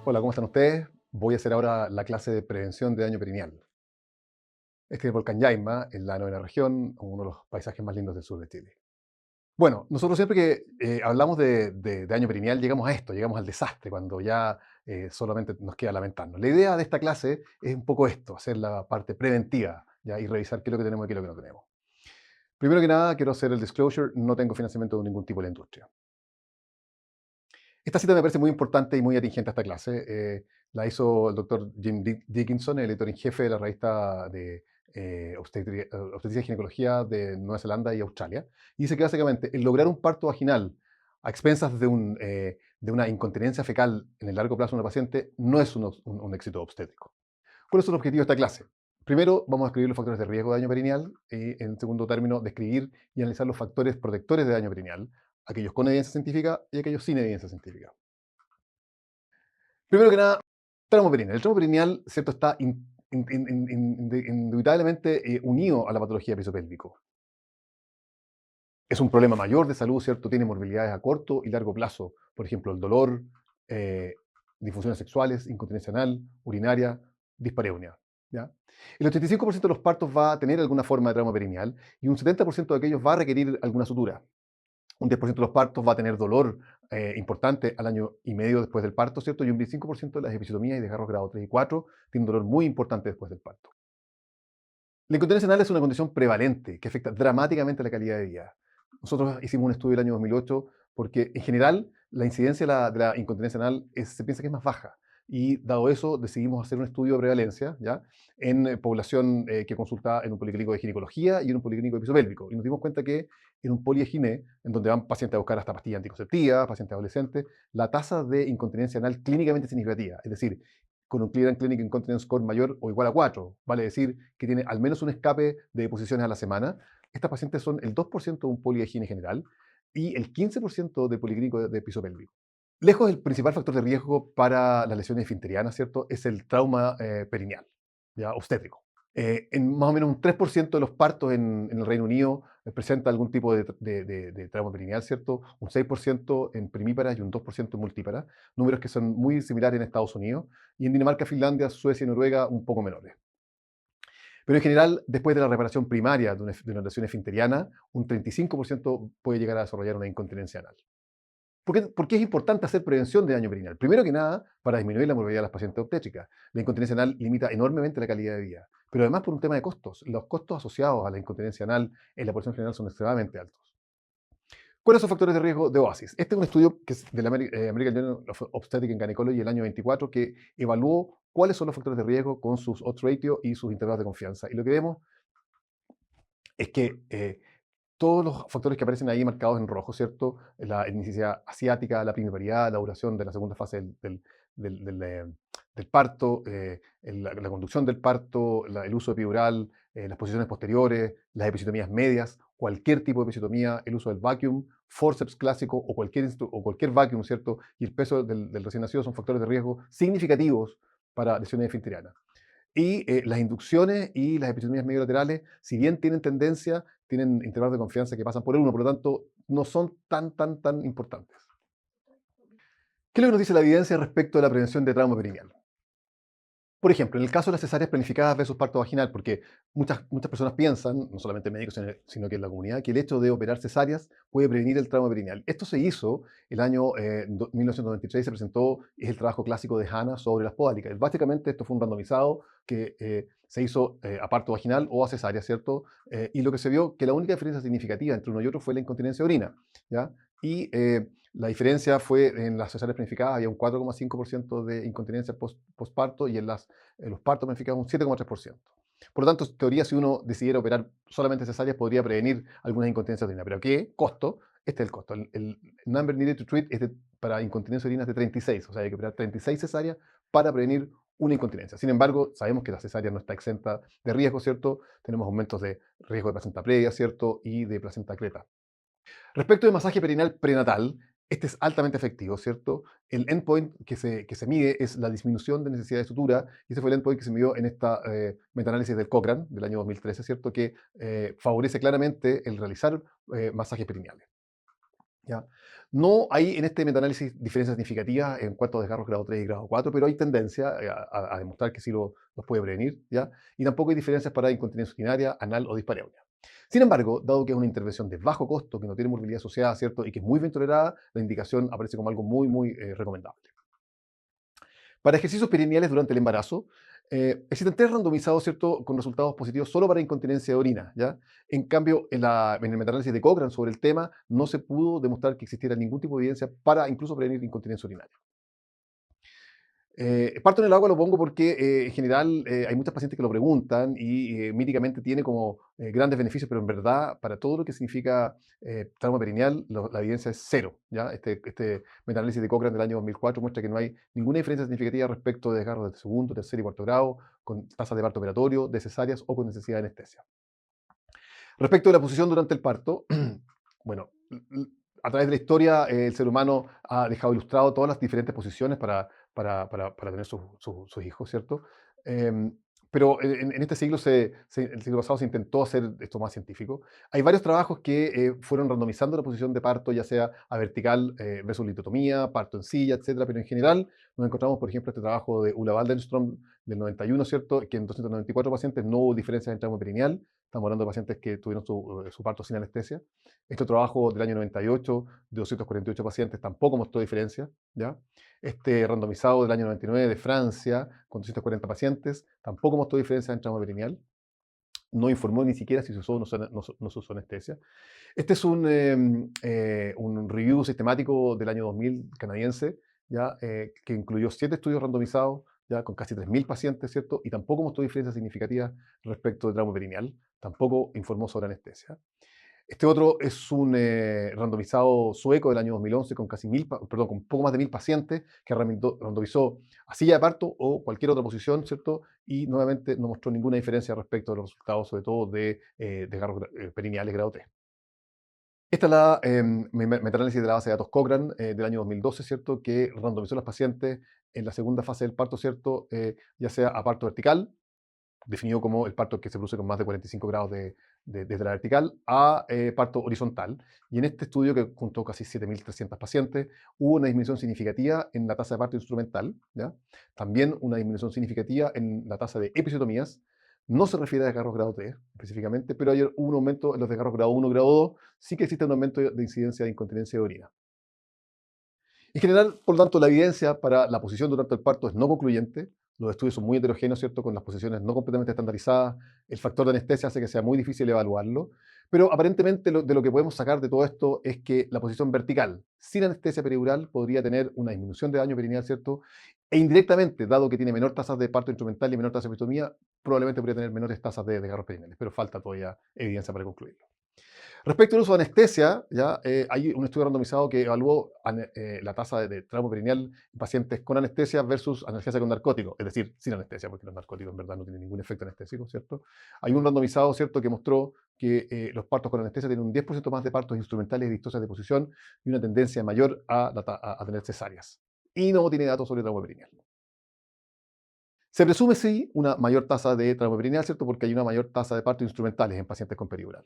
Hola, ¿cómo están ustedes? Voy a hacer ahora la clase de prevención de daño perineal. Este es el volcán Yaima, en la novena región, uno de los paisajes más lindos del sur de Chile. Bueno, nosotros siempre que hablamos de daño perineal llegamos a esto, llegamos al desastre, cuando ya solamente nos queda lamentarnos. La idea de esta clase es un poco esto, hacer la parte preventiva, ¿ya? Y revisar qué es lo que tenemos y qué es lo que no tenemos. Primero que nada, quiero hacer el disclosure, no tengo financiamiento de ningún tipo de la industria. Esta cita me parece muy importante y muy atingente a esta clase. La hizo el doctor Jim Dickinson, el editor en jefe de la revista de Obstetricia y Ginecología de Nueva Zelanda y Australia. Y dice que básicamente el lograr un parto vaginal a expensas de una incontinencia fecal en el largo plazo de una paciente no es un éxito obstétrico. ¿Cuáles son los objetivos de esta clase? Primero, vamos a describir los factores de riesgo de daño perineal y, en segundo término, describir y analizar los factores protectores de daño perineal, aquellos con evidencia científica y aquellos sin evidencia científica. Primero que nada, tramo perineal. El tramo perineal, ¿cierto?, está indubitablemente unido a la patología de piso pélvico. Es un problema mayor de salud, ¿cierto? Tiene morbilidades a corto y largo plazo. Por ejemplo, el dolor, eh, disfunciones sexuales, incontinencia anal, urinaria, dispareunia, ¿ya? El 85% de los partos va a tener alguna forma de trauma perineal y un 70% de aquellos va a requerir alguna sutura. Un 10% de los partos va a tener dolor importante al año y medio después del parto, ¿cierto? Y un 25% de las episiotomías y desgarros grado 3 y 4 tienen dolor muy importante después del parto. La incontinencia anal es una condición prevalente que afecta dramáticamente la calidad de vida. Nosotros hicimos un estudio el año 2008 porque en general la incidencia de la incontinencia anal se piensa que es más baja. Y dado eso, decidimos hacer un estudio de prevalencia, ¿ya?, en población que consulta en un policlínico de ginecología y en un policlínico de piso pélvico. Y nos dimos cuenta que en un poligine, en donde van pacientes a buscar hasta pastillas anticonceptivas, pacientes adolescentes, la tasa de incontinencia anal clínicamente significativa, es decir, con un Cleveland Clinic Incontinence Score mayor o igual a 4, vale decir que tiene al menos un escape de deposiciones a la semana. Estas pacientes son el 2% de un poli de higiene general y el 15% de policlínico de piso pélvico. Lejos, el principal factor de riesgo para las lesiones esfinterianas, ¿cierto?, es el trauma perineal, ya, obstétrico. En más o menos un 3% de los partos en el Reino Unido presenta algún tipo de trauma perineal, ¿cierto? Un 6% en primíparas y un 2% en multíparas, números que son muy similares en Estados Unidos, y en Dinamarca, Finlandia, Suecia y Noruega un poco menores. Pero en general, después de la reparación primaria de una lesión esfinteriana, un 35% puede llegar a desarrollar una incontinencia anal. ¿Por qué es importante hacer prevención de daño perineal? Primero que nada, para disminuir la morbilidad de las pacientes obstétricas. La incontinencia anal limita enormemente la calidad de vida, pero además por un tema de costos. Los costos asociados a la incontinencia anal en la población general son extremadamente altos. ¿Cuáles son los factores de riesgo de OASIS? Este es un estudio que es de la American Journal of Obstetrics and Gynecology el año 24 que evaluó cuáles son los factores de riesgo con sus odds ratio y sus intervalos de confianza. Y lo que vemos es que todos los factores que aparecen ahí marcados en rojo, ¿cierto? La etnicidad asiática, la primipariedad, la duración de la segunda fase del parto, la conducción del parto, el uso epidural, las posiciones posteriores, las episiotomías medias, cualquier tipo de episiotomía, el uso del vacuum, forceps clásico o cualquier vacuum, ¿cierto? Y el peso del recién nacido son factores de riesgo significativos para lesiones esfinterianas. Y las inducciones y las episiotomías mediolaterales, si bien tienen tendencia, tienen intervalos de confianza que pasan por el 1, por lo tanto, no son tan importantes. ¿Qué es lo que nos dice la evidencia respecto a la prevención de trauma perineal? Por ejemplo, en el caso de las cesáreas planificadas versus parto vaginal, porque muchas personas piensan, no solamente médicos, sino que en la comunidad, que el hecho de operar cesáreas puede prevenir el trauma perineal. Esto se hizo el año 1993, se presentó, es el trabajo clásico de Hanna sobre las podálicas. Básicamente esto fue un randomizado que se hizo a parto vaginal o a cesárea, ¿cierto? Y lo que se vio que la única diferencia significativa entre uno y otro fue la incontinencia de orina, ¿ya? Y la diferencia fue en las cesáreas planificadas, había un 4,5% de incontinencia postparto y en los partos planificados un 7,3%. Por lo tanto, en teoría, si uno decidiera operar solamente cesáreas, podría prevenir algunas incontinencias de orina. ¿Pero qué? ¿Costo? Este es el costo. El number needed to treat para incontinencia de orina es de 36, o sea, hay que operar 36 cesáreas para prevenir una incontinencia. Sin embargo, sabemos que la cesárea no está exenta de riesgo, ¿cierto? Tenemos aumentos de riesgo de placenta previa, ¿cierto? Y de placenta creta. Respecto del masaje perineal prenatal, este es altamente efectivo, ¿cierto? El endpoint que se mide es la disminución de necesidad de sutura, y ese fue el endpoint que se midió en esta metaanálisis del Cochrane del año 2013, ¿cierto? Que favorece claramente el realizar masajes perineales. ¿ya? No hay en este metaanálisis diferencias significativas en cuanto a desgarros grado 3 y grado 4, pero hay tendencia a demostrar que sí los puede prevenir, ¿ya? Y tampoco hay diferencias para incontinencia urinaria, anal o dispareunia. Sin embargo, dado que es una intervención de bajo costo, que no tiene morbilidad asociada, ¿cierto? Y que es muy bien tolerada, la indicación aparece como algo muy, muy recomendable. Para ejercicios perineales durante el embarazo, existen test randomizados, ¿cierto?, con resultados positivos solo para incontinencia de orina, ¿ya? En cambio, en el metaanálisis de Cochrane sobre el tema, no se pudo demostrar que existiera ningún tipo de evidencia para incluso prevenir incontinencia urinaria. Parto en el agua lo pongo porque en general hay muchas pacientes que lo preguntan y míticamente tiene como grandes beneficios, pero en verdad para todo lo que significa trauma perineal la evidencia es cero. ¿Ya? Este metaanálisis de Cochrane del año 2004 muestra que no hay ninguna diferencia significativa respecto de desgarros de segundo, tercer y cuarto grado, con tasas de parto operatorio, de cesáreas o con necesidad de anestesia. Respecto de la posición durante el parto, bueno, a través de la historia el ser humano ha dejado ilustrado todas las diferentes posiciones para tener sus hijos, ¿cierto? Em, pero en este siglo, el siglo pasado se intentó hacer esto más científico. Hay varios trabajos que fueron randomizando la posición de parto, ya sea a vertical versus litotomía, parto en silla, etcétera, pero en general nos encontramos, por ejemplo, este trabajo de Ulla Waldenström del 91, ¿cierto? Que en 294 pacientes no hubo diferencias en tramo perineal. Estamos hablando de pacientes que tuvieron su parto sin anestesia. Este trabajo del año 98, de 248 pacientes, tampoco mostró diferencia, ¿ya? Este randomizado del año 99 de Francia, con 240 pacientes, tampoco mostró diferencia en tramo perineal. No informó ni siquiera si se usó o no se usó anestesia. Este es un review sistemático del año 2000 canadiense, ¿ya? Que incluyó 7 estudios randomizados, ya con casi 3.000 pacientes, ¿cierto? Y tampoco mostró diferencias significativas respecto del tramo perineal, tampoco informó sobre anestesia. Este otro es un randomizado sueco del año 2011 con casi perdón, con poco más de 1.000 pacientes que randomizó a silla de parto o cualquier otra posición, ¿cierto? Y nuevamente no mostró ninguna diferencia respecto de los resultados, sobre todo de desgarros perineales grado 3. Esta es la metaanálisis de la base de datos Cochrane del año 2012, ¿cierto? Que randomizó a los pacientes en la segunda fase del parto, ¿cierto? Ya sea a parto vertical, definido como el parto que se produce con más de 45 grados desde la vertical, a parto horizontal. Y en este estudio, que juntó casi 7.300 pacientes, hubo una disminución significativa en la tasa de parto instrumental, ¿ya? También una disminución significativa en la tasa de episiotomías. No se refiere a desgarros grado 3 específicamente, pero hubo un aumento en los desgarros grado 1 grado 2. Sí que existe un aumento de incidencia de incontinencia de orina. En general, por lo tanto, la evidencia para la posición durante el parto es no concluyente. Los estudios son muy heterogéneos, ¿cierto? Con las posiciones no completamente estandarizadas. El factor de anestesia hace que sea muy difícil evaluarlo. Pero aparentemente de lo que podemos sacar de todo esto es que la posición vertical, sin anestesia peridural, podría tener una disminución de daño perineal, ¿cierto? E indirectamente, dado que tiene menor tasas de parto instrumental y menor tasa de episiotomía, probablemente podría tener menores tasas de desgarros perineales. Pero falta todavía evidencia para concluirlo. Respecto al uso de anestesia, ¿ya? Hay un estudio randomizado que evaluó la tasa de trauma perineal en pacientes con anestesia versus analgesia con narcótico, es decir, sin anestesia, porque los narcóticos en verdad no tienen ningún efecto anestésico, ¿cierto? Hay un randomizado, ¿cierto?, que mostró que los partos con anestesia tienen un 10% más de partos instrumentales y distocias de posición y una tendencia mayor a tener cesáreas. Y no tiene datos sobre trauma perineal. Se presume, sí, una mayor tasa de trauma perineal, ¿cierto?, porque hay una mayor tasa de partos instrumentales en pacientes con peridural.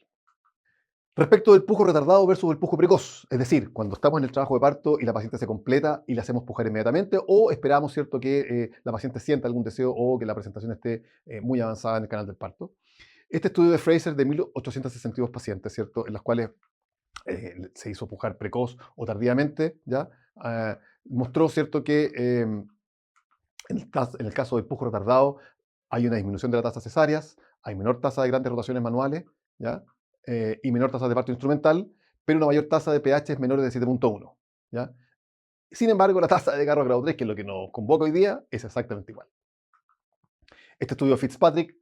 Respecto del pujo retardado versus el pujo precoz, es decir, cuando estamos en el trabajo de parto y la paciente se completa y la hacemos pujar inmediatamente o esperamos, ¿cierto?, que la paciente sienta algún deseo o que la presentación esté muy avanzada en el canal del parto. Este estudio de Fraser de 1.862 pacientes, ¿cierto?, en las cuales se hizo pujar precoz o tardíamente, ¿ya? Mostró, ¿cierto?, que en el caso del pujo retardado hay una disminución de la tasa de cesáreas, hay menor tasa de grandes rotaciones manuales, ¿ya? Y menor tasa de parto instrumental, pero una mayor tasa de pH menores de 7.1, ¿ya? Sin embargo, la tasa de desgarro grado 3, que es lo que nos convoca hoy día, es exactamente igual. Este estudio de Fitzpatrick,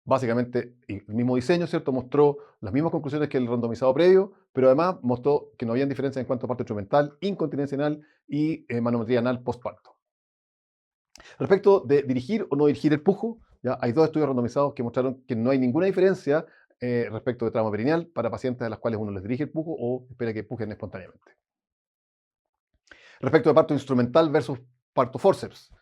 básicamente el mismo diseño, ¿cierto? Mostró las mismas conclusiones que el randomizado previo, pero además mostró que no había diferencia en cuanto a parto instrumental, incontinencia anal y manometría anal postparto. Respecto de dirigir o no dirigir el pujo, ¿ya? Hay 2 estudios randomizados que mostraron que no hay ninguna diferencia respecto de trauma perineal para pacientes a las cuales uno les dirige el pujo o espera que pujen espontáneamente. Respecto de parto instrumental versus parto forceps,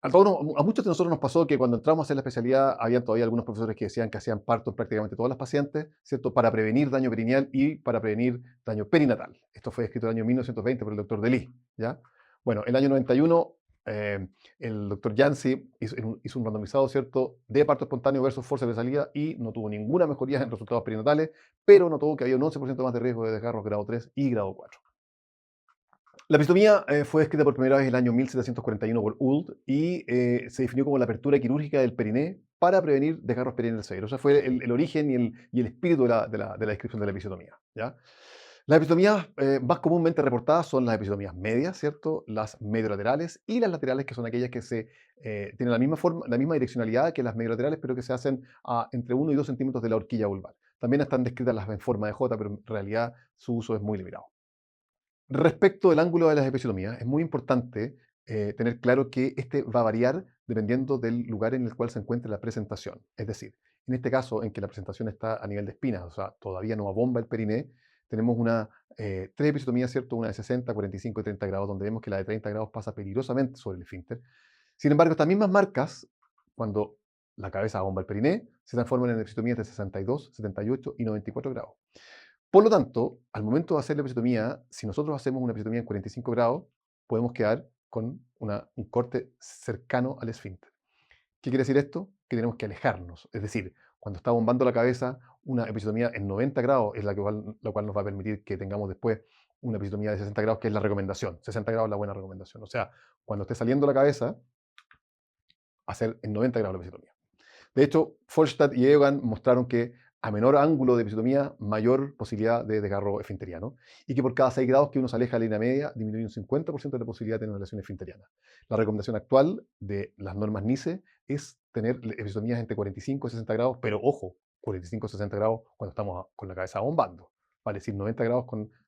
A muchos de nosotros nos pasó que cuando entramos a hacer la especialidad, había todavía algunos profesores que decían que hacían parto en prácticamente todas las pacientes, ¿cierto? Para prevenir daño perineal y para prevenir daño perinatal. Esto fue escrito en el año 1920 por el doctor Delis, ¿ya? Bueno, el año 91, el doctor Yancy hizo un randomizado, ¿cierto? De parto espontáneo versus forceps de salida y no tuvo ninguna mejoría en resultados perinatales, pero notó que había un 11% más de riesgo de desgarros grado 3 y grado 4. La episiotomía fue descrita por primera vez en el año 1741 por Ould y se definió como la apertura quirúrgica del periné para prevenir desgarros perineales severos. O sea, fue el origen y el espíritu de la descripción de la episiotomía, ¿ya? Las episiotomías más comúnmente reportadas son las episiotomías medias, ¿cierto? Las mediolaterales y las laterales, que son aquellas que tienen la misma forma, la misma direccionalidad que las mediolaterales, pero que se hacen a entre 1 y 2 centímetros de la horquilla vulvar. También están descritas las en forma de J, pero en realidad su uso es muy limitado. Respecto del ángulo de las episiotomías, es muy importante tener claro que este va a variar dependiendo del lugar en el cual se encuentre la presentación. Es decir, en este caso, en que la presentación está a nivel de espinas, o sea, todavía no abomba el periné, tenemos tres episiotomías, ¿cierto? Una de 60, 45 y 30 grados, donde vemos que la de 30 grados pasa peligrosamente sobre el esfínter. Sin embargo, estas mismas marcas, cuando la cabeza abomba el periné, se transforman en episiotomías de 62, 78 y 94 grados. Por lo tanto, al momento de hacer la episiotomía, si nosotros hacemos una episiotomía en 45 grados, podemos quedar con un corte cercano al esfínter. ¿Qué quiere decir esto? Que tenemos que alejarnos. Es decir, cuando está bombando la cabeza, una episiotomía en 90 grados es la cual nos va a permitir que tengamos después una episiotomía de 60 grados, que es la recomendación. 60 grados es la buena recomendación. O sea, cuando esté saliendo la cabeza, hacer en 90 grados la episiotomía. De hecho, Folstad y Eogan mostraron que a menor ángulo de episiotomía, mayor posibilidad de desgarro esfinteriano, y que por cada 6 grados que uno se aleja de la línea media, disminuye un 50% de la posibilidad de tener una lesión esfinteriana. La recomendación actual de las normas NICE es tener episiotomías entre 45 y 60 grados, pero ojo, 45 y 60 grados cuando estamos con la cabeza abombando, vale decir 90 grados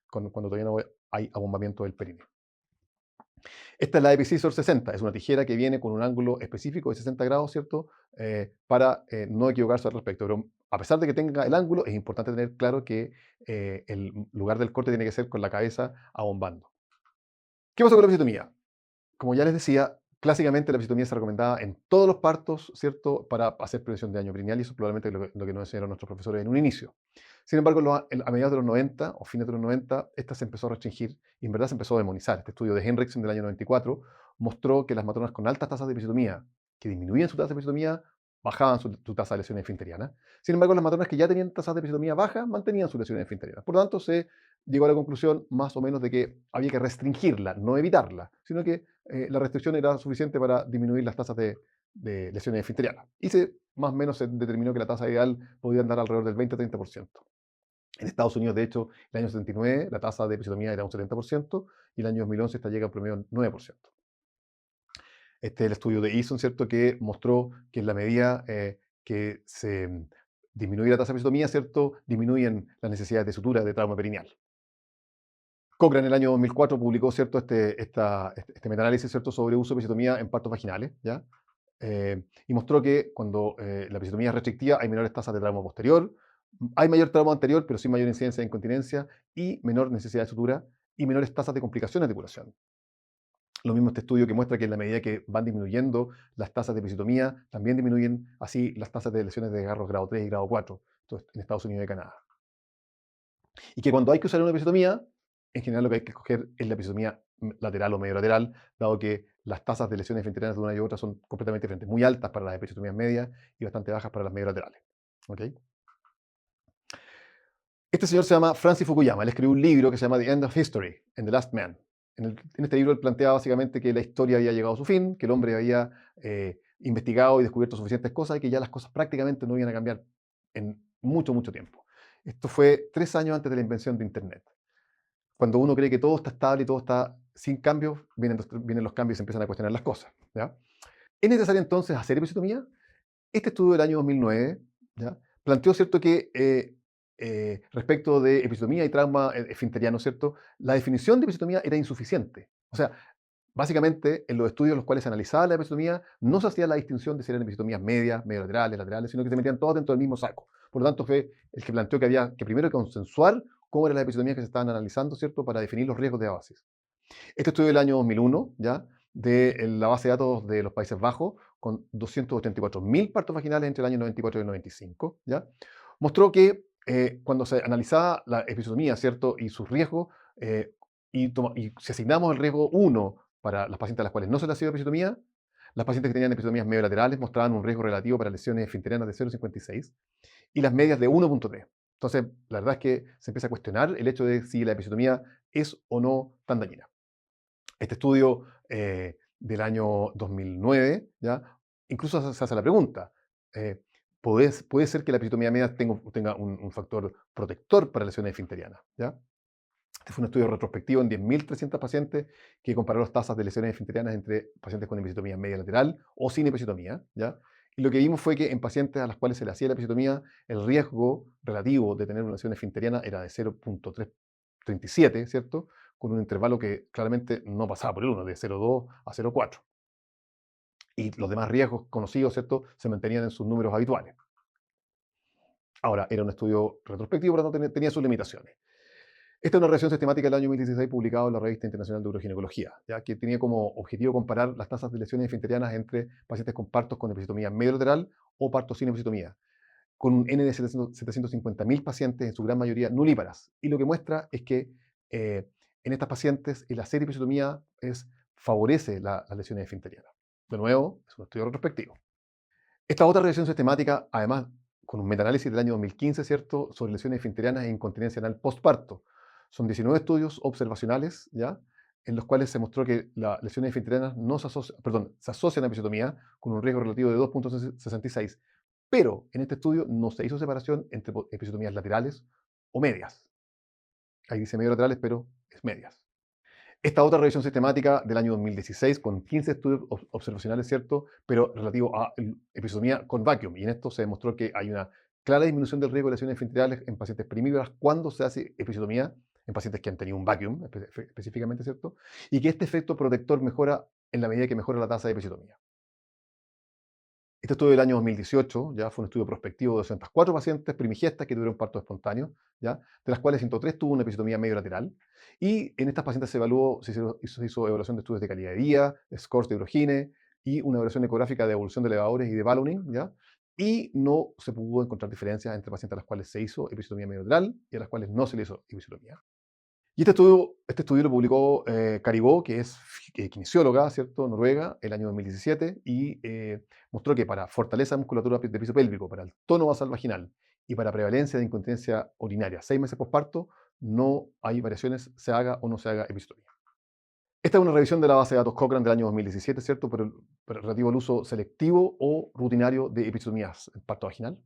cuando todavía no hay abombamiento del perineo. Esta es la Epicisor 60, es una tijera que viene con un ángulo específico de 60 grados, ¿cierto? Para no equivocarse al respecto. Pero a pesar de que tenga el ángulo, es importante tener claro que el lugar del corte tiene que ser con la cabeza abombando. ¿Qué pasa con la episiotomía? Como ya les decía, clásicamente la episiotomía está recomendada en todos los partos, ¿cierto? Para hacer prevención de daño perineal, y eso es probablemente lo que nos enseñaron nuestros profesores en un inicio. Sin embargo, a mediados de los 90 o fines de los 90, esta se empezó a restringir y en verdad se empezó a demonizar. Este estudio de Henriksen del año 94 mostró que las matronas con altas tasas de episiotomía, que disminuían su tasa de episiotomía, bajaban su tasa de lesiones esfinterianas. Sin embargo, las matronas que ya tenían tasas de episiotomía bajas mantenían sus lesiones esfinterianas. Por lo tanto, se llegó a la conclusión más o menos de que había que restringirla, no evitarla, sino que la restricción era suficiente para disminuir las tasas de lesiones esfinterianas. Y más o menos se determinó que la tasa ideal podía andar alrededor del 20-30%. En Estados Unidos, de hecho, el año 79 la tasa de episiotomía era un 70% y el año 2011 esta llega a promedio al 9%. Este es el estudio de Eason, ¿cierto?, que mostró que en la medida que se disminuye la tasa de episiotomía, ¿cierto?, disminuyen las necesidades de sutura de trauma perineal. Cochrane en el año 2004 publicó, ¿cierto?, este metaanálisis, ¿cierto?, sobre uso de episiotomía en partos vaginales, ¿ya? Y mostró que cuando la episiotomía es restrictiva hay menores tasas de trauma posterior, hay mayor trauma anterior, pero sin mayor incidencia de incontinencia y menor necesidad de sutura y menores tasas de complicaciones de curación. Lo mismo este estudio que muestra que en la medida que van disminuyendo las tasas de episiotomía, también disminuyen así las tasas de lesiones de desgarros grado 3 y grado 4, esto en Estados Unidos y Canadá. Y que cuando hay que usar una episiotomía, en general lo que hay que escoger es la episiotomía lateral o medio lateral, dado que las tasas de lesiones esfinterianas de una y otra son completamente diferentes, muy altas para las episiotomías medias y bastante bajas para las medio laterales. ¿Okay? Este señor se llama Francis Fukuyama. Él escribió un libro que se llama The End of History and the Last Man. En este libro él planteaba básicamente que la historia había llegado a su fin, que el hombre había investigado y descubierto suficientes cosas y que ya las cosas prácticamente no iban a cambiar en mucho, mucho tiempo. Esto fue 3 años antes de la invención de Internet. Cuando uno cree que todo está estable y todo está sin cambios, vienen los cambios y se empiezan a cuestionar las cosas, ¿ya? ¿Es necesario entonces hacer episiotomía? Este estudio del año 2009, ¿ya?, planteó, ¿cierto?, que respecto de episiotomía y trauma esfinteriano, ¿cierto?, la definición de episiotomía era insuficiente. O sea, básicamente, en los estudios en los cuales se analizaba la episiotomía, no se hacía la distinción de si eran episiotomías medias, medio laterales, sino que se metían todos dentro del mismo saco. Por lo tanto, fue el que planteó que había que primero consensuar cómo eran las episiotomías que se estaban analizando, ¿cierto?, para definir los riesgos de abasis. Este estudio del año 2001, ¿ya?, de la base de datos de los Países Bajos, con 284.000 partos vaginales entre el año 94 y el 95, ¿ya? Mostró que cuando se analizaba la episiotomía, ¿cierto? Y sus riesgos, y si asignamos el riesgo 1 para las pacientes a las cuales no se le hacía episiotomía, las pacientes que tenían episiotomías mediolaterales mostraban un riesgo relativo para lesiones esfinterianas de 0,56 y las medias de 1,3. Entonces, la verdad es que se empieza a cuestionar el hecho de si la episiotomía es o no tan dañina. Este estudio del año 2009, ¿ya? Incluso se hace la pregunta, eh, ¿puede ser que la episiotomía media tenga un factor protector para lesiones esfinterianas? ¿Ya? Este fue un estudio retrospectivo en 10.300 pacientes que comparó las tasas de lesiones esfinterianas entre pacientes con episiotomía media lateral o sin episiotomía, ¿ya? Y lo que vimos fue que en pacientes a las cuales se le hacía la episiotomía, el riesgo relativo de tener una lesión esfinteriana era de 0,337, ¿cierto? Con un intervalo que claramente no pasaba por el 1, de 0,2 a 0,4. Y los demás riesgos conocidos, ¿cierto?, se mantenían en sus números habituales. Ahora, era un estudio retrospectivo, pero tenía sus limitaciones. Esta es una revisión sistemática del año 2016 publicada en la Revista Internacional de Uroginecología, ¿ya? Que tenía como objetivo comparar las tasas de lesiones esfinterianas entre pacientes con partos con episiotomía mediolateral o partos sin episiotomía, con un N de 750.000 pacientes, en su gran mayoría nulíparas. Y lo que muestra es que en estas pacientes el hacer episiotomía favorece las lesiones esfinterianas. De nuevo, es un estudio retrospectivo. Esta otra revisión sistemática, además, con un metaanálisis del año 2015, ¿cierto?, sobre lesiones esfinterianas e incontinencia anal postparto. Son 19 estudios observacionales, ¿ya?, en los cuales se mostró que las lesiones esfinterianas no se asocian a episiotomía con un riesgo relativo de 2,66, pero en este estudio no se hizo separación entre episiotomías laterales o medias. Ahí dice medio laterales, pero es medias. Esta otra revisión sistemática del año 2016, con 15 estudios observacionales, ¿cierto?, pero relativo a episiotomía con vacuum. Y en esto se demostró que hay una clara disminución del riesgo de lesiones esfinteriales en pacientes primíparas cuando se hace episiotomía, en pacientes que han tenido un vacuum específicamente, ¿cierto? Y que este efecto protector mejora en la medida que mejora la tasa de episiotomía. Este estudio del año 2018 ya fue un estudio prospectivo de 204 pacientes primigestas que tuvieron parto espontáneo, ¿ya?, de las cuales 103 tuvo una episiotomía medio lateral. Y en estas pacientes se hizo evaluación de estudios de calidad de vida, scores de Urogine y una evaluación ecográfica de evolución de elevadores y de ballooning, ¿ya? Y no se pudo encontrar diferencias entre pacientes a las cuales se hizo episiotomía medio lateral y a las cuales no se le hizo episiotomía. Y este estudio lo publicó Caribó, que es kinesióloga, ¿cierto?, noruega, el año 2017, y mostró que para fortaleza de musculatura de piso pélvico, para el tono basal vaginal y para prevalencia de incontinencia urinaria 6 meses posparto, no hay variaciones, se haga o no se haga episiotomía. Esta es una revisión de la base de datos Cochrane del año 2017, ¿cierto?, pero relativo al uso selectivo o rutinario de episiotomías en parto vaginal.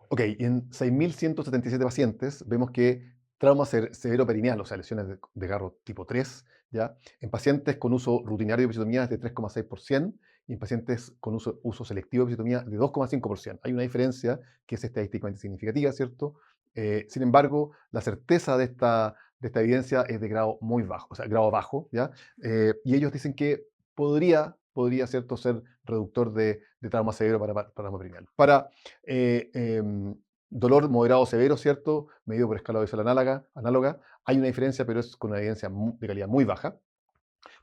Ok, y en 6.177 pacientes vemos que trauma severo perineal, o sea, lesiones de garro tipo 3, ¿ya?, en pacientes con uso rutinario de episiotomía es de 3,6% y en pacientes con uso selectivo de episiotomía de 2,5%. Hay una diferencia que es estadísticamente significativa, ¿cierto? Sin embargo, la certeza de esta evidencia es de grado muy bajo, o sea, grado bajo, ¿ya? Y ellos dicen que podría, ¿cierto?, ser reductor de trauma severo para trauma perineal. Para dolor moderado severo, ¿cierto?, medido por escala visual análoga, hay una diferencia, pero es con una evidencia de calidad muy baja.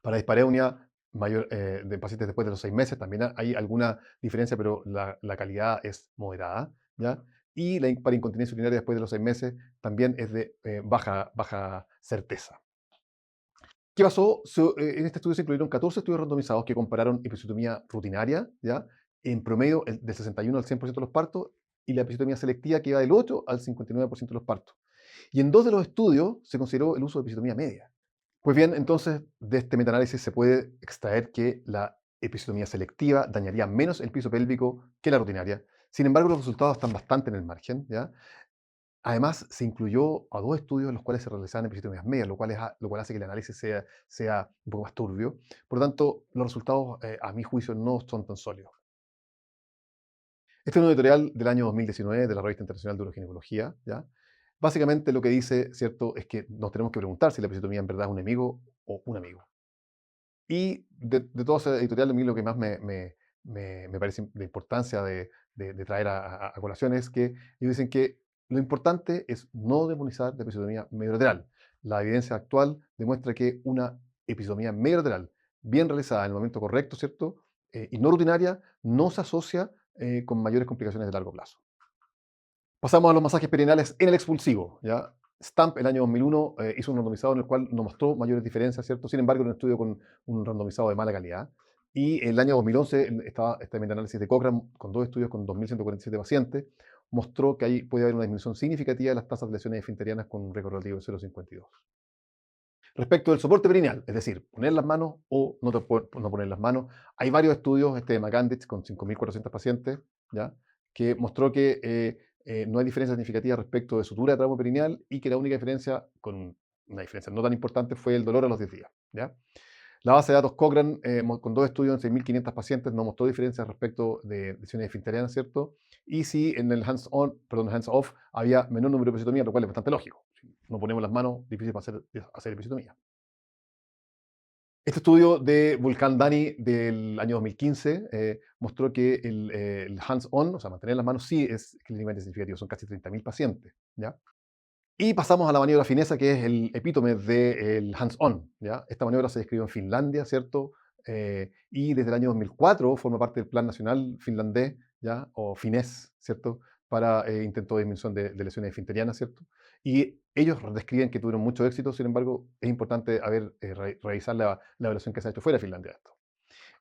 Para dispareunia mayor, de pacientes después de los 6 meses también hay alguna diferencia, pero la calidad es moderada, ¿ya? Y para incontinencia urinaria después de los 6 meses también es de baja certeza. ¿Qué pasó? En este estudio se incluyeron 14 estudios randomizados que compararon episiotomía rutinaria, ¿ya?, en promedio del 61 al 100% de los partos, y la episiotomía selectiva, que iba del 8 al 59% de los partos. Y en 2 de los estudios se consideró el uso de episiotomía media. Pues bien, entonces, de este metaanálisis se puede extraer que la episiotomía selectiva dañaría menos el piso pélvico que la rutinaria. Sin embargo, los resultados están bastante en el margen, ¿ya? Además, se incluyó a 2 estudios en los cuales se realizaban episiotomías medias, lo cual hace que el análisis sea un poco más turbio. Por lo tanto, los resultados, a mi juicio, no son tan sólidos. Este es un editorial del año 2019 de la Revista Internacional de Uroginecología, ¿ya? Básicamente lo que dice, ¿cierto?, es que nos tenemos que preguntar si la episiotomía en verdad es un enemigo o un amigo. Y de todo ese editorial, a mí lo que más me parece de importancia de traer a colación es que ellos dicen que lo importante es no demonizar la episiotomía mediolateral. La evidencia actual demuestra que una episiotomía mediolateral bien realizada en el momento correcto, ¿cierto? Y no rutinaria, no se asocia con mayores complicaciones de largo plazo. Pasamos a los masajes perineales en el expulsivo, ¿ya? Stamp, el año 2001, hizo un randomizado en el cual no mostró mayores diferencias, ¿cierto? Sin embargo, era un estudio con un randomizado de mala calidad. Y el año 2011, este metaanálisis de Cochrane, con dos estudios con 2.147 pacientes, mostró que ahí puede haber una disminución significativa de las tasas de lesiones esfinterianas con un récord relativo de 0,52. Respecto del soporte perineal, es decir, poner las manos o no poner las manos, hay varios estudios, este de McAndich con 5.400 pacientes, ¿ya? Que mostró que no hay diferencia significativa respecto de sutura de tramo perineal y que la única diferencia, con una diferencia no tan importante, fue el dolor a los 10 días, ¿ya? La base de datos Cochrane, con dos estudios en 6.500 pacientes, no mostró diferencias respecto de lesiones esfinterianas, ¿cierto? Y sí, en el hands-off, había menor número de episiotomías, lo cual es bastante lógico. Si no ponemos las manos, difícil para hacer episiotomía. Este estudio de Volkan Dani del año 2015 mostró que el hands-on, o sea, mantener las manos, sí es clínicamente significativo, son casi 30.000 pacientes, ¿ya? Y pasamos a la maniobra finesa, que es el epítome del hands-on, ¿ya? Esta maniobra se describió en Finlandia, ¿cierto? Y desde el año 2004 forma parte del Plan Nacional Finlandés, ¿ya? O finés, ¿cierto? Para intento de disminución de lesiones esfinterianas, ¿cierto? Y ellos describen que tuvieron mucho éxito, sin embargo, es importante revisar la evaluación que se ha hecho fuera de Finlandia de esto.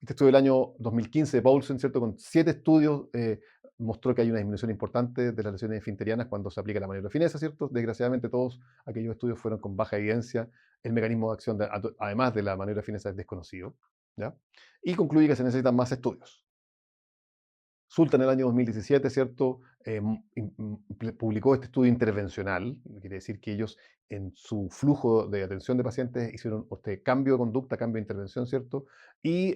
Este estudio del año 2015 de Paulsen, ¿cierto? Con 7 estudios, mostró que hay una disminución importante de las lesiones esfinterianas cuando se aplica la maniobra finesa, ¿cierto? Desgraciadamente todos aquellos estudios fueron con baja evidencia. El mecanismo de acción, además de la maniobra finesa, es desconocido, ¿ya? Y concluye que se necesitan más estudios. Sulta en el año 2017, ¿cierto? Publicó este estudio intervencional, quiere decir que ellos en su flujo de atención de pacientes hicieron este cambio de conducta, cambio de intervención, ¿cierto? Y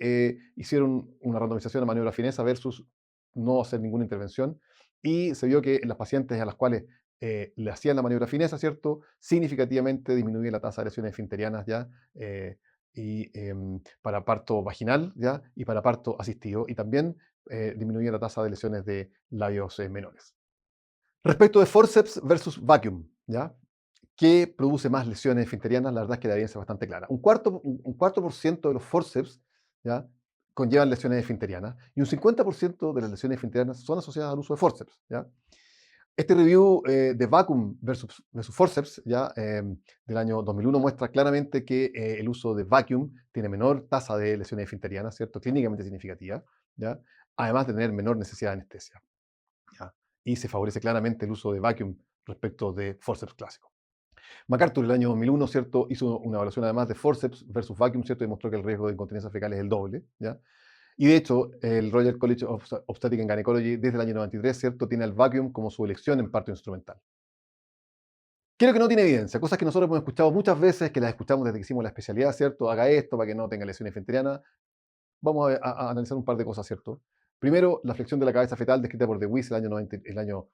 hicieron una randomización a maniobra finesa versus no hacer ninguna intervención. Y se vio que en las pacientes a las cuales le hacían la maniobra finesa, ¿cierto? Significativamente disminuía la tasa de lesiones esfinterianas ya. Para parto vaginal, ¿ya? Y para parto asistido, y también disminuye la tasa de lesiones de labios menores. Respecto de forceps versus vacuum, ¿ya? ¿Qué produce más lesiones esfinterianas? La verdad es que la evidencia es bastante clara. Un cuarto por ciento de los forceps, ¿ya? Conllevan lesiones esfinterianas y un 50% de las lesiones esfinterianas son asociadas al uso de forceps, ¿ya? Este review de vacuum versus forceps ya, del año 2001 muestra claramente que el uso de vacuum tiene menor tasa de lesiones esfinterianas, ¿cierto? Clínicamente significativa, ¿ya? Además de tener menor necesidad de anestesia, ¿ya? Y se favorece claramente el uso de vacuum respecto de forceps clásico. MacArthur, el año 2001, ¿cierto? Hizo una evaluación además de forceps versus vacuum, ¿cierto? Y demostró que el riesgo de incontinencia fecal es el doble, ¿ya? Y de hecho, el Royal College of Obstetrics and Gynecology desde el año 93, ¿cierto? Tiene el vacuum como su elección en parto instrumental. Creo que no tiene evidencia, cosas que nosotros hemos escuchado muchas veces, que las escuchamos desde que hicimos la especialidad, ¿cierto? Haga esto para que no tenga lesiones esfinterianas. Vamos a analizar un par de cosas, ¿cierto? Primero, la flexión de la cabeza fetal descrita por DeWitt el año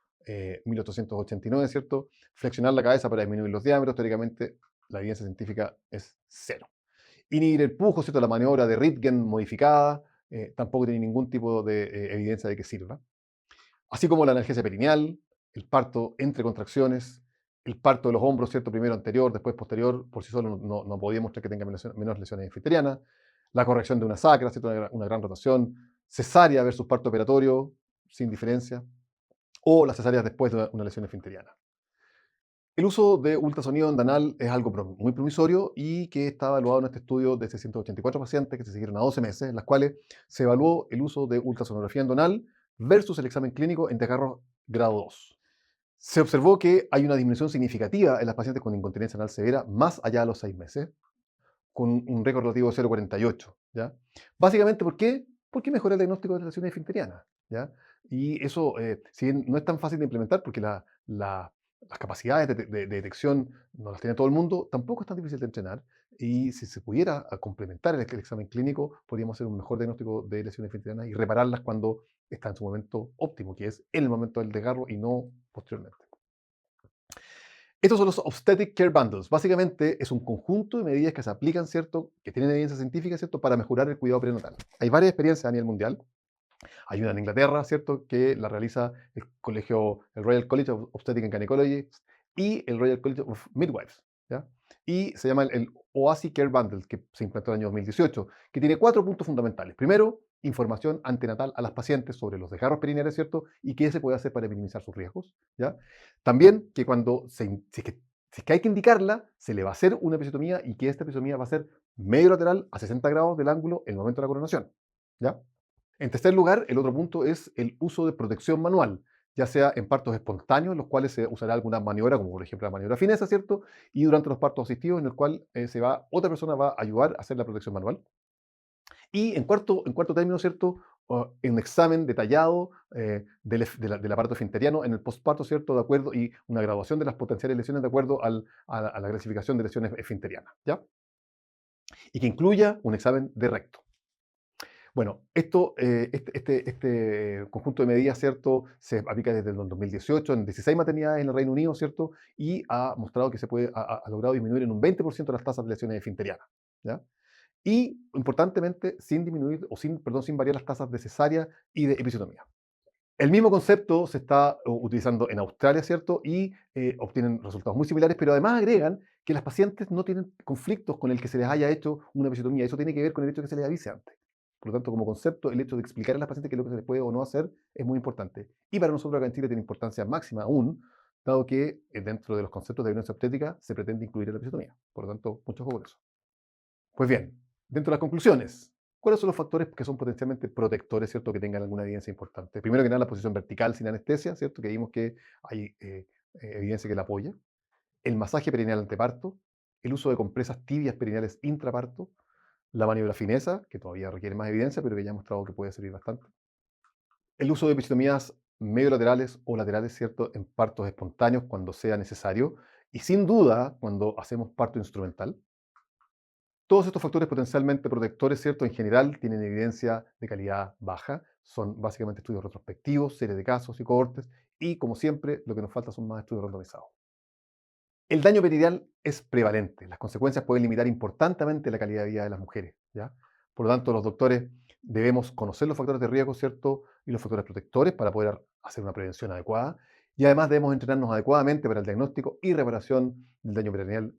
1889, ¿cierto? Flexionar la cabeza para disminuir los diámetros, teóricamente la evidencia científica es cero. Inhibir el pujo, ¿cierto? La maniobra de Röntgen modificada, tampoco tiene ningún tipo de evidencia de que sirva. Así como la analgesia perineal, el parto entre contracciones, el parto de los hombros, ¿cierto? Primero anterior, después posterior, por sí solo no podía mostrar que tenga menos lesiones infilterianas. La corrección de una sacra, ¿cierto? Una gran rotación. Cesárea versus parto operatorio, sin diferencia. O las cesáreas después de una lesión esfinteriana. El uso de ultrasonido endanal es algo muy promisorio y que está evaluado en este estudio de 684 pacientes que se siguieron a 12 meses, en las cuales se evaluó el uso de ultrasonografía endonal versus el examen clínico en desgarro grado 2. Se observó que hay una disminución significativa en las pacientes con incontinencia anal severa más allá de los 6 meses, con un récord relativo de 0,48, ¿ya? Básicamente, ¿por qué? Porque mejora el diagnóstico de lesiones esfinterianas, ¿ya? Y eso, si bien no es tan fácil de implementar porque las capacidades de detección no las tiene todo el mundo, tampoco es tan difícil de entrenar. Y si se pudiera complementar el examen clínico, podríamos hacer un mejor diagnóstico de lesiones esfinterianas y repararlas cuando está en su momento óptimo, que es en el momento del desgarro y no posteriormente. Estos son los Obstetric Care Bundles. Básicamente es un conjunto de medidas que se aplican, ¿cierto? Que tienen evidencia científica, ¿cierto? Para mejorar el cuidado prenatal. Hay varias experiencias a nivel mundial. Hay una en Inglaterra, ¿cierto? Que la realiza el Royal College of Obstetrics and Gynecology y el Royal College of Midwives. ¿ya? Y se llama el OASI Care Bundle, que se implantó en el año 2018, que tiene 4 puntos fundamentales. Primero, información antenatal a las pacientes sobre los desgarros perineales, ¿cierto? Y qué se puede hacer para minimizar sus riesgos, ¿ya? También que cuando si es que hay que indicarla, se le va a hacer una episiotomía y que esta episiotomía va a ser medio lateral a 60 grados del ángulo en el momento de la coronación, ¿ya? En tercer lugar, el otro punto es el uso de protección manual, ya sea en partos espontáneos, en los cuales se usará alguna maniobra, como por ejemplo la maniobra finesa, ¿cierto? Y durante los partos asistidos, en el cual otra persona va a ayudar a hacer la protección manual. Y en cuarto término, ¿cierto? Un examen detallado del aparato esfinteriano en el postparto, ¿cierto? De acuerdo, y una graduación de las potenciales lesiones de acuerdo a la clasificación de lesiones esfinterianas, ¿ya? Y que incluya un examen de recto. Bueno, este conjunto de medidas, ¿cierto? Se aplica desde el 2018 en 16 maternidades en el Reino Unido, ¿cierto? Y ha mostrado que ha logrado disminuir en un 20% las tasas de lesiones esfinterianas, ¿ya? Y, importantemente, sin disminuir, sin variar las tasas de cesárea y de episiotomía. El mismo concepto se está utilizando en Australia, ¿cierto? Y obtienen resultados muy similares, pero además agregan que las pacientes no tienen conflictos con el que se les haya hecho una episiotomía. Eso tiene que ver con el hecho de que se les avise antes. Por lo tanto, como concepto, el hecho de explicar a las pacientes qué es lo que se les puede o no hacer es muy importante. Y para nosotros acá en Chile tiene importancia máxima aún, dado que dentro de los conceptos de violencia obstétrica se pretende incluir la episiotomía. Por lo tanto, mucho ojo con eso. Pues bien, dentro de las conclusiones, ¿cuáles son los factores que son potencialmente protectores, ¿cierto? Que tengan alguna evidencia importante. Primero que nada, la posición vertical sin anestesia, ¿cierto? Que vimos que hay evidencia que la apoya. El masaje perineal anteparto, el uso de compresas tibias perineales intraparto, la maniobra finesa, que todavía requiere más evidencia, pero que ya hemos mostrado que puede servir bastante. El uso de episiotomías medio laterales o laterales, ¿cierto? En partos espontáneos cuando sea necesario. Y sin duda, cuando hacemos parto instrumental. Todos estos factores potencialmente protectores, ¿cierto? En general tienen evidencia de calidad baja, son básicamente estudios retrospectivos, series de casos y cohortes, y como siempre, lo que nos falta son más estudios randomizados. El daño perineal es prevalente, las consecuencias pueden limitar importantemente la calidad de vida de las mujeres, ¿ya? Por lo tanto, los doctores debemos conocer los factores de riesgo, ¿cierto? Y los factores protectores para poder hacer una prevención adecuada, y además debemos entrenarnos adecuadamente para el diagnóstico y reparación del daño perineal